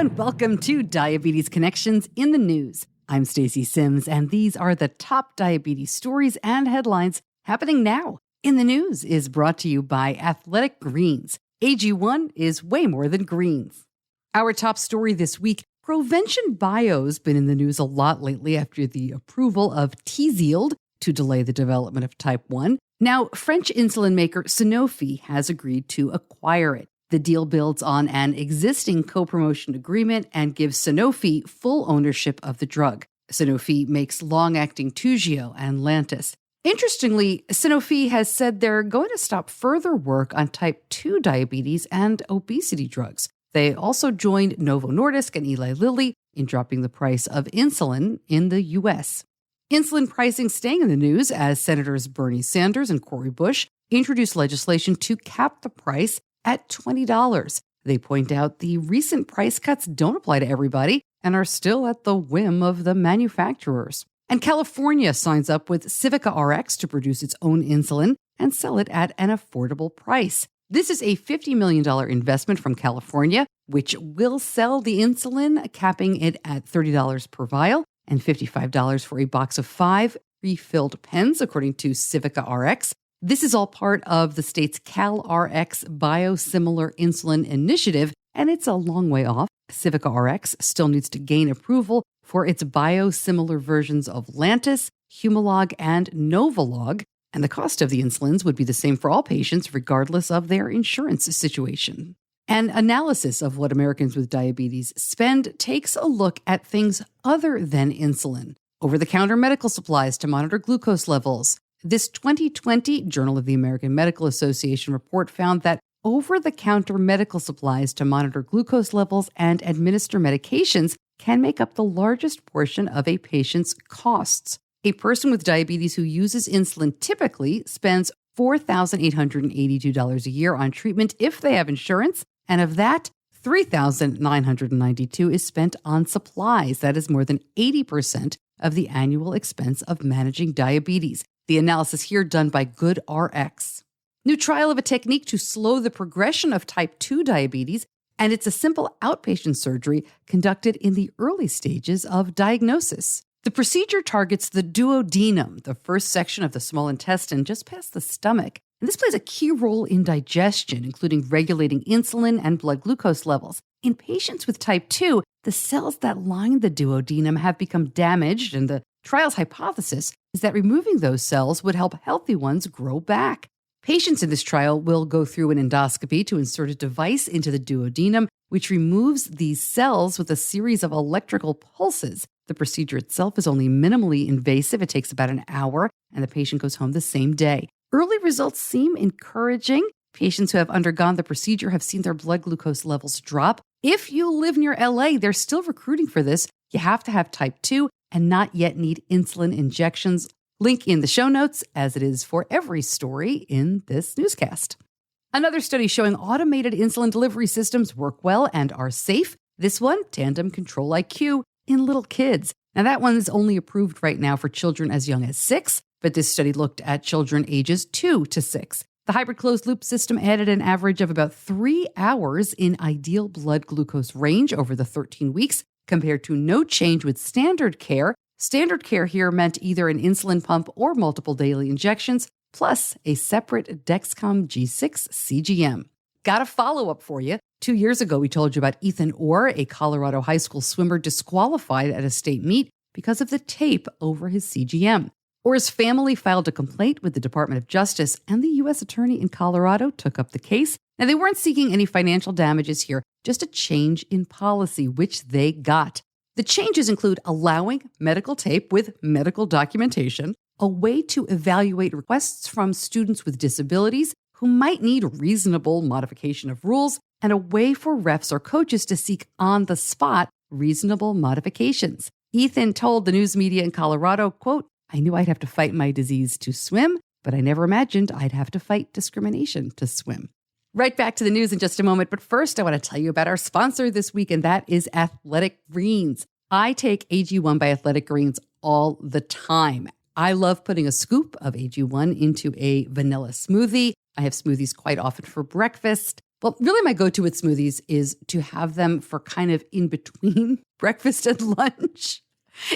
everyone. Welcome to Diabetes Connections in the News. I'm Stacey Sims, and these are the top diabetes stories and headlines happening now. In the News is brought to you by Athletic Greens. AG1 is way more than greens. Our top story this week, Provention Bio's been in the news a lot lately after the approval of TZIELD to delay the development of type 1. Now, French insulin maker Sanofi has agreed to acquire it. The deal builds on an existing co-promotion agreement and gives Sanofi full ownership of the drug. Sanofi makes long-acting Toujeo and Lantus. Interestingly, Sanofi has said they're going to stop further work on type 2 diabetes and obesity drugs. They also joined Novo Nordisk and Eli Lilly in dropping the price of insulin in the U.S. Insulin pricing staying in the news as Senators Bernie Sanders and Cory Bush introduced legislation to cap the price at $20. They point out the recent price cuts don't apply to everybody and are still at the whim of the manufacturers. And California signs up with Civica RX to produce its own insulin and sell it at an affordable price. This is a $50 million investment from California, which will sell the insulin, capping it at $30 per vial and $55 for a box of 5 pre-filled pens, according to Civica RX. This is all part of the state's CalRx biosimilar insulin initiative, and it's a long way off. Civica RX still needs to gain approval for its biosimilar versions of Lantus, Humalog, and Novolog, and the cost of the insulins would be the same for all patients, regardless of their insurance situation. An analysis of what Americans with diabetes spend takes a look at things other than insulin. Over-the-counter medical supplies to monitor glucose levels. This 2020 Journal of the American Medical Association report found that over-the-counter medical supplies to monitor glucose levels and administer medications can make up the largest portion of a patient's costs. A person with diabetes who uses insulin typically spends $4,882 a year on treatment if they have insurance, and of that, $3,992 is spent on supplies. That is more than 80% of the annual expense of managing diabetes. The analysis here done by GoodRx. New trial of a technique to slow the progression of type 2 diabetes, and it's a simple outpatient surgery conducted in the early stages of diagnosis. The procedure targets the duodenum, the first section of the small intestine just past the stomach, and this plays a key role in digestion, including regulating insulin and blood glucose levels. In patients with type 2, the cells that line the duodenum have become damaged, and the trial's hypothesis is that removing those cells would help healthy ones grow back. Patients in this trial will go through an endoscopy to insert a device into the duodenum, which removes these cells with a series of electrical pulses. The procedure itself is only minimally invasive. It takes about an hour, and the patient goes home the same day. Early results seem encouraging. Patients who have undergone the procedure have seen their blood glucose levels drop. If you live near LA, they're still recruiting for this. You have to have type 2 and not yet need insulin injections. Link in the show notes, as it is for every story in this newscast. Another study showing automated insulin delivery systems work well and are safe. This one, Tandem Control IQ, in little kids. Now, that one is only approved right now for children as young as 6, but this study looked at children ages 2 to 6. The hybrid closed-loop system added an average of about 3 hours in ideal blood glucose range over the 13 weeks, compared to no change with standard care. Standard care here meant either an insulin pump or multiple daily injections, plus a separate Dexcom G6 CGM. Got a follow-up for you. 2 years ago, we told you about Ethan Orr, a Colorado high school swimmer disqualified at a state meet because of the tape over his CGM. Orr's family filed a complaint with the Department of Justice, and the U.S. attorney in Colorado took up the case. Now, they weren't seeking any financial damages here, just a change in policy, which they got. The changes include allowing medical tape with medical documentation, a way to evaluate requests from students with disabilities who might need reasonable modification of rules, and a way for refs or coaches to seek on-the-spot reasonable modifications. Ethan told the news media in Colorado, quote, "I knew I'd have to fight my disease to swim, but I never imagined I'd have to fight discrimination to swim." Right back to the news in just a moment, but first I want to tell you about our sponsor this week, and that is Athletic Greens. I take AG1 by Athletic Greens all the time. I love putting a scoop of AG1 into a vanilla smoothie. I have smoothies quite often for breakfast, Well, really my go-to with smoothies is to have them for kind of in between breakfast and lunch.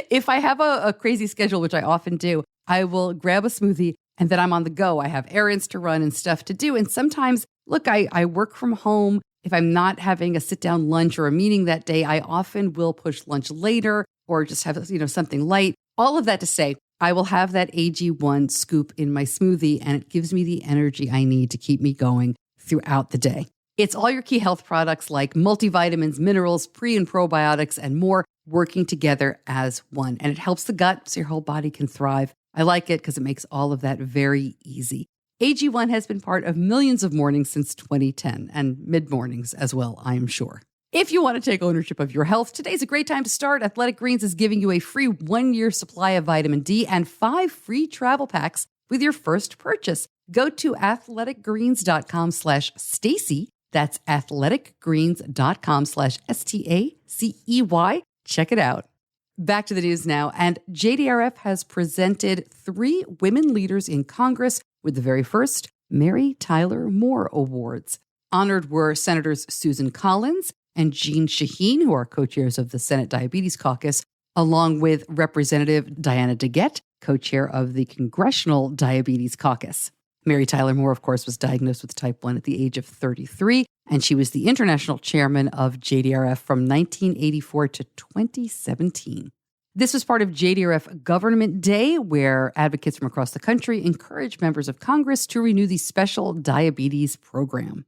If I have a crazy schedule, which I often do, I will grab a smoothie and then I'm on the go. I have errands to run and stuff to do. And sometimes, look, I work from home. If I'm not having a sit-down lunch or a meeting that day, I often will push lunch later or just have, something light. All of that to say, I will have that AG1 scoop in my smoothie and it gives me the energy I need to keep me going throughout the day. It's all your key health products like multivitamins, minerals, pre and probiotics, and more working together as one. And it helps the gut so your whole body can thrive. I like it because it makes all of that very easy. AG1 has been part of millions of mornings since 2010 and mid-mornings as well, I am sure. If you want to take ownership of your health, today's a great time to start. Athletic Greens is giving you a free 1-year supply of vitamin D and 5 free travel packs with your first purchase. Go to athleticgreens.com/Stacey. That's athleticgreens.com/STACEY. Check it out. Back to the news now. And JDRF has presented 3 women leaders in Congress with the very first Mary Tyler Moore Awards. Honored were Senators Susan Collins and Jean Shaheen, who are co-chairs of the Senate Diabetes Caucus, along with Representative Diana DeGette, co-chair of the Congressional Diabetes Caucus. Mary Tyler Moore, of course, was diagnosed with type 1 at the age of 33, and she was the international chairman of JDRF from 1984 to 2017. This was part of JDRF Government Day, where advocates from across the country encourage members of Congress to renew the special diabetes program.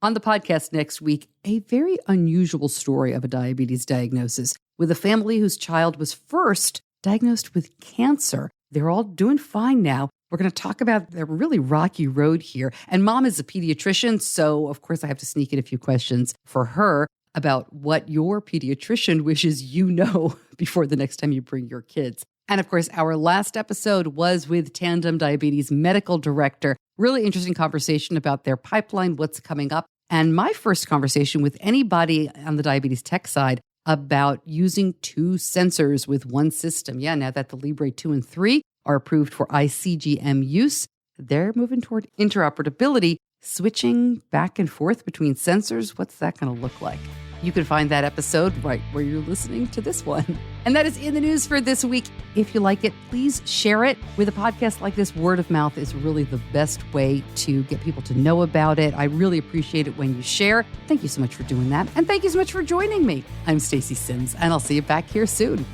On the podcast next week, a very unusual story of a diabetes diagnosis with a family whose child was first diagnosed with cancer. They're all doing fine now. We're going to talk about the really rocky road here. And mom is a pediatrician, so of course I have to sneak in a few questions for her about what your pediatrician wishes you know before the next time you bring your kids. And of course, our last episode was with Tandem Diabetes Medical Director. Really interesting conversation about their pipeline, what's coming up. And my first conversation with anybody on the diabetes tech side about using 2 sensors with one system. Yeah, now that the Libre 2 and 3 are approved for iCGM use, they're moving toward interoperability, switching back and forth between sensors. What's that going to look like? You can find that episode right where you're listening to this one. And that is in the news for this week. If you like it, please share it. With a podcast like this, word of mouth is really the best way to get people to know about it. I really appreciate it when you share. Thank you so much for doing that. And thank you so much for joining me. I'm Stacey Sims, and I'll see you back here soon.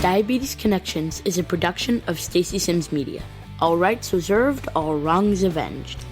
Diabetes Connections is a production of Stacey Sims Media. All rights reserved, all wrongs avenged.